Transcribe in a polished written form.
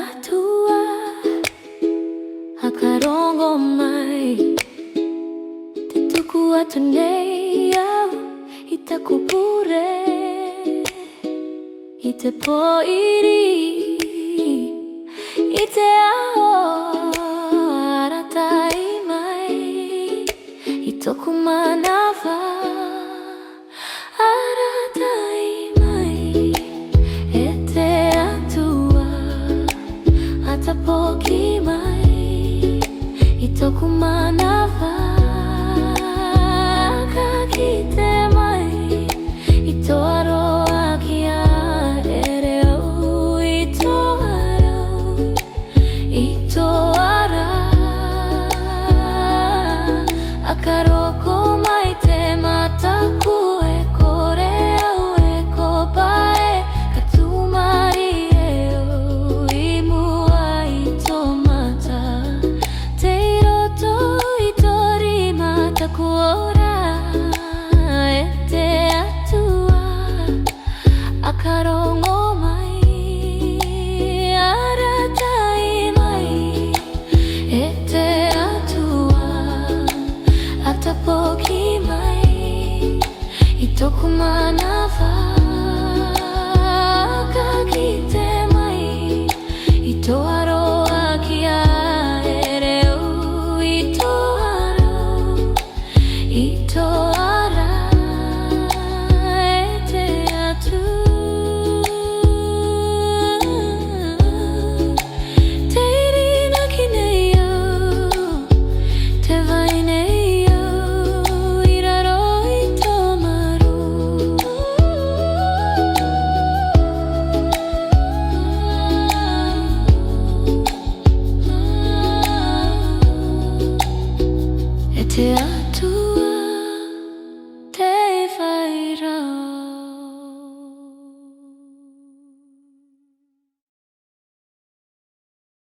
Atua akarongo mai te tuku atu nei au I te kupure I te poiri I te ao aratai mai I toku manawa aratai mai E te atua atapoki mai I toku manawa